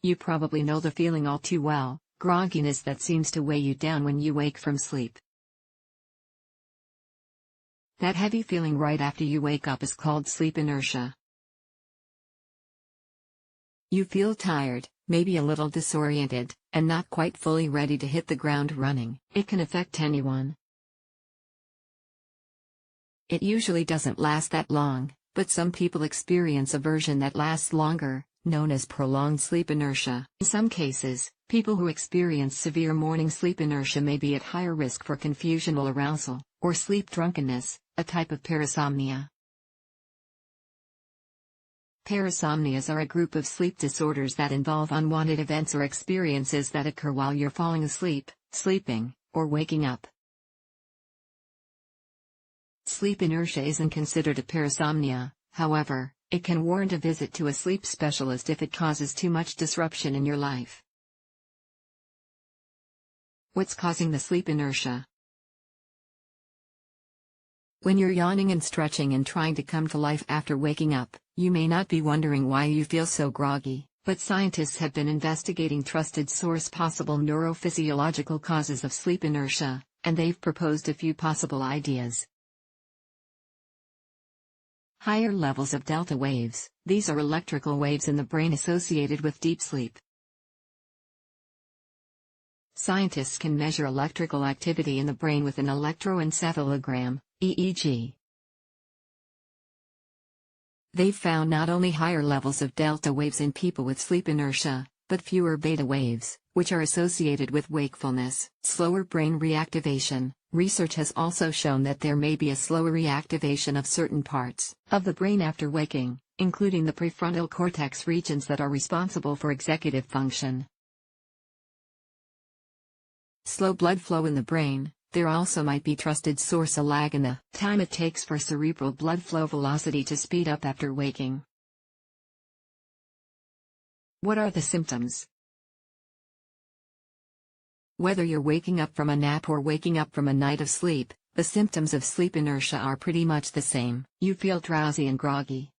You probably know the feeling all too well, grogginess that seems to weigh you down when you wake from sleep. That heavy feeling right after you wake up is called sleep inertia. You feel tired, maybe a little disoriented, and not quite fully ready to hit the ground running. It can affect anyone. It usually doesn't last that long, but some people experience a version that lasts longer, known as prolonged sleep inertia. In some cases, people who experience severe morning sleep inertia may be at higher risk for confusional arousal, or sleep drunkenness, a type of parasomnia. Parasomnias are a group of sleep disorders that involve unwanted events or experiences that occur while you're falling asleep, sleeping, or waking up. Sleep inertia isn't considered a parasomnia, however, it can warrant a visit to a sleep specialist if it causes too much disruption in your life. What's causing the sleep inertia? When you're yawning and stretching and trying to come to life after waking up, you may not be wondering why you feel so groggy, but scientists have been investigating trusted source possible neurophysiological causes of sleep inertia, and they've proposed a few possible ideas. Higher levels of delta waves. These are electrical waves in the brain associated with deep sleep. Scientists can measure electrical activity in the brain with an electroencephalogram, EEG. They've found not only higher levels of delta waves in people with sleep inertia, but fewer beta waves, which are associated with wakefulness. Slower brain reactivation. Research has also shown that there may be a slower reactivation of certain parts of the brain after waking, including the prefrontal cortex regions that are responsible for executive function. Slow blood flow in the brain. There also might be trusted source a lag in the time it takes for cerebral blood flow velocity to speed up after waking. What are the symptoms? Whether you're waking up from a nap or waking up from a night of sleep, the symptoms of sleep inertia are pretty much the same. You feel drowsy and groggy.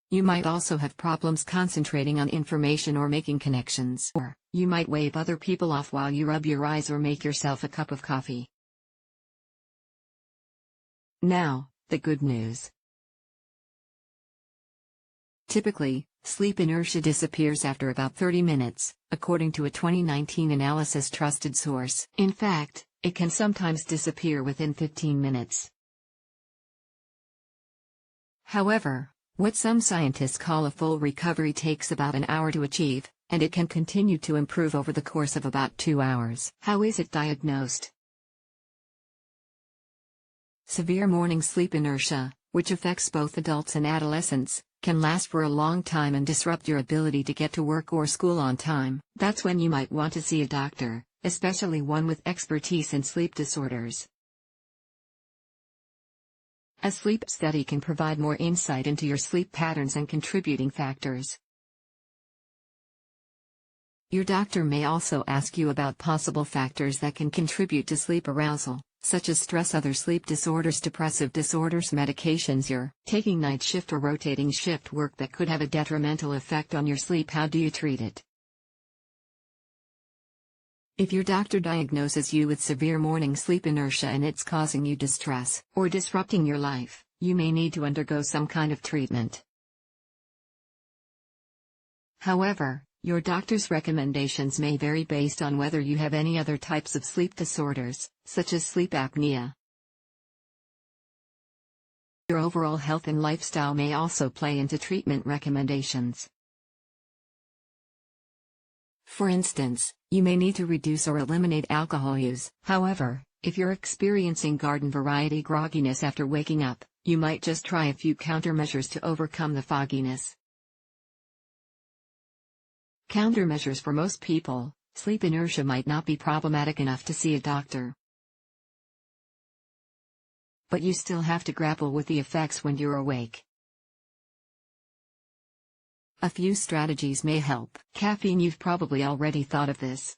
You might also have problems concentrating on information or making connections. Or, you might wave other people off while you rub your eyes or make yourself a cup of coffee. Now, the good news. Typically, sleep inertia disappears after about 30 minutes, according to a 2019 analysis trusted source. In fact, it can sometimes disappear within 15 minutes. However, what some scientists call a full recovery takes about an hour to achieve, and it can continue to improve over the course of about 2 hours. How is it diagnosed? Severe morning sleep inertia, which affects both adults and adolescents, can last for a long time and disrupt your ability to get to work or school on time. That's when you might want to see a doctor, especially one with expertise in sleep disorders. A sleep study can provide more insight into your sleep patterns and contributing factors. Your doctor may also ask you about possible factors that can contribute to sleep arousal, such as stress, other sleep disorders, depressive disorders, medications you're taking, night shift or rotating shift work that could have a detrimental effect on your sleep. How do you treat it? If your doctor diagnoses you with severe morning sleep inertia and it's causing you distress or disrupting your life, you may need to undergo some kind of treatment. However, your doctor's recommendations may vary based on whether you have any other types of sleep disorders, such as sleep apnea. Your overall health and lifestyle may also play into treatment recommendations. For instance, you may need to reduce or eliminate alcohol use. However, if you're experiencing garden variety grogginess after waking up, you might just try a few countermeasures to overcome the fogginess. Countermeasures: for most people, sleep inertia might not be problematic enough to see a doctor. But you still have to grapple with the effects when you're awake. A few strategies may help. Caffeine: you've probably already thought of this.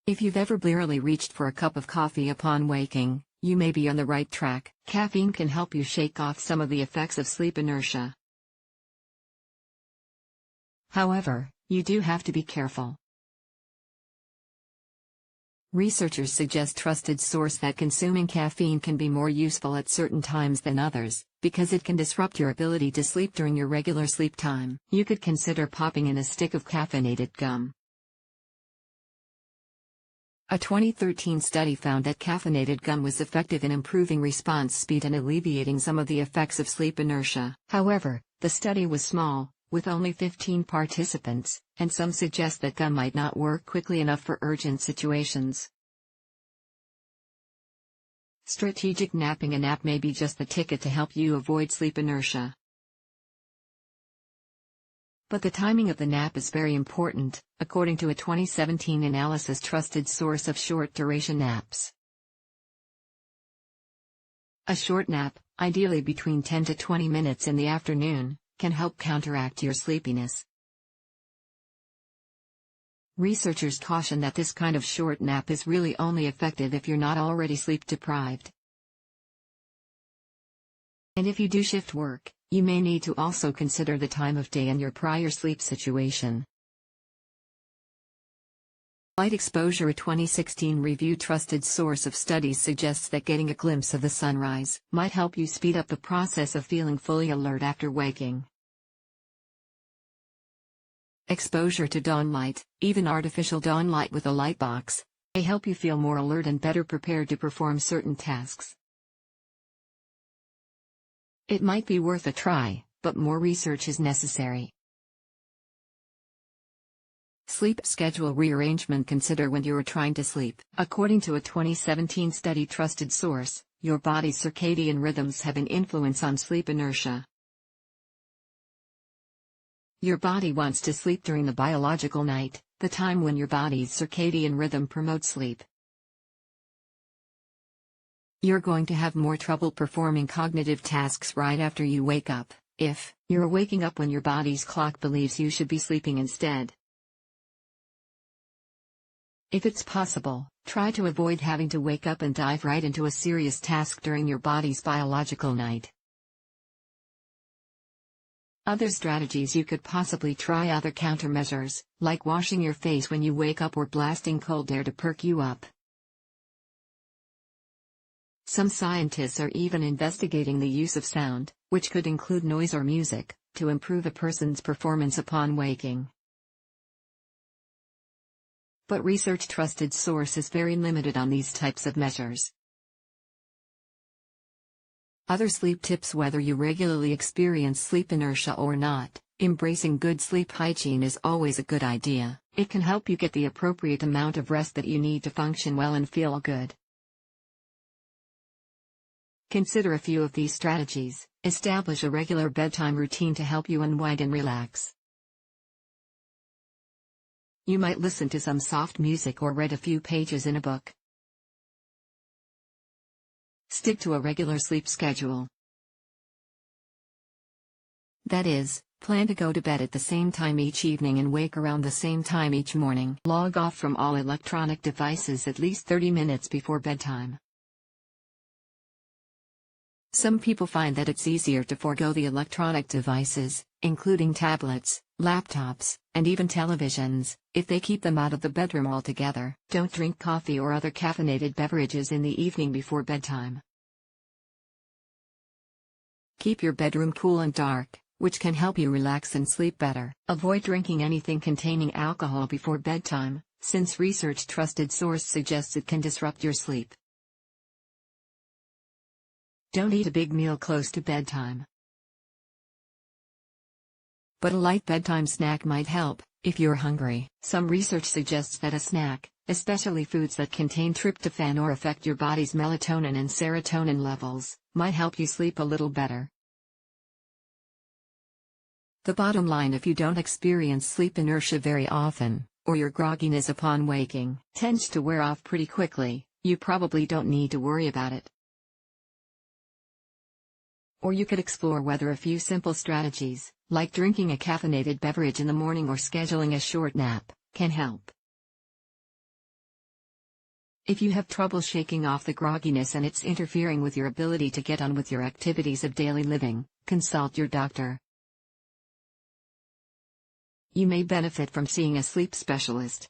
If you've ever blearily reached for a cup of coffee upon waking, you may be on the right track. Caffeine can help you shake off some of the effects of sleep inertia. However, you do have to be careful. Researchers suggest trusted source that consuming caffeine can be more useful at certain times than others, because it can disrupt your ability to sleep during your regular sleep time. You could consider popping in a stick of caffeinated gum. A 2013 study found that caffeinated gum was effective in improving response speed and alleviating some of the effects of sleep inertia. However, the study was small, with only 15 participants, and some suggest that gum might not work quickly enough for urgent situations. Strategic napping. A nap may be just the ticket to help you avoid sleep inertia. But the timing of the nap is very important, according to a 2017 analysis trusted source of short-duration naps. A short nap, ideally between 10 to 20 minutes in the afternoon, can help counteract your sleepiness. Researchers caution that this kind of short nap is really only effective if you're not already sleep-deprived. And if you do shift work, you may need to also consider the time of day and your prior sleep situation. Light exposure. A 2016 review trusted source of studies suggests that getting a glimpse of the sunrise might help you speed up the process of feeling fully alert after waking. Exposure to dawn light, even artificial dawn light with a light box, may help you feel more alert and better prepared to perform certain tasks. It might be worth a try, but more research is necessary. Sleep schedule rearrangement. Consider when you are trying to sleep. According to a 2017 study trusted source, your body's circadian rhythms have an influence on sleep inertia. Your body wants to sleep during the biological night, the time when your body's circadian rhythm promotes sleep. You're going to have more trouble performing cognitive tasks right after you wake up, if you're waking up when your body's clock believes you should be sleeping instead. If it's possible, try to avoid having to wake up and dive right into a serious task during your body's biological night. Other strategies you could possibly try. Other countermeasures, like washing your face when you wake up or blasting cold air to perk you up. Some scientists are even investigating the use of sound, which could include noise or music, to improve a person's performance upon waking. But research trusted source is very limited on these types of measures. Other sleep tips. Whether you regularly experience sleep inertia or not, embracing good sleep hygiene is always a good idea. It can help you get the appropriate amount of rest that you need to function well and feel good. Consider a few of these strategies. Establish a regular bedtime routine to help you unwind and relax. You might listen to some soft music or read a few pages in a book. Stick to a regular sleep schedule. That is, plan to go to bed at the same time each evening and wake around the same time each morning. Log off from all electronic devices at least 30 minutes before bedtime. Some people find that it's easier to forego the electronic devices, including tablets, laptops, and even televisions, if they keep them out of the bedroom altogether. Don't drink coffee or other caffeinated beverages in the evening before bedtime. Keep your bedroom cool and dark, which can help you relax and sleep better. Avoid drinking anything containing alcohol before bedtime, since research trusted source suggests it can disrupt your sleep. Don't eat a big meal close to bedtime. But a light bedtime snack might help, if you're hungry. Some research suggests that a snack, especially foods that contain tryptophan or affect your body's melatonin and serotonin levels, might help you sleep a little better. The bottom line: if you don't experience sleep inertia very often, or your grogginess upon waking tends to wear off pretty quickly, you probably don't need to worry about it. Or you could explore whether a few simple strategies, like drinking a caffeinated beverage in the morning or scheduling a short nap, can help. If you have trouble shaking off the grogginess and it's interfering with your ability to get on with your activities of daily living, consult your doctor. You may benefit from seeing a sleep specialist.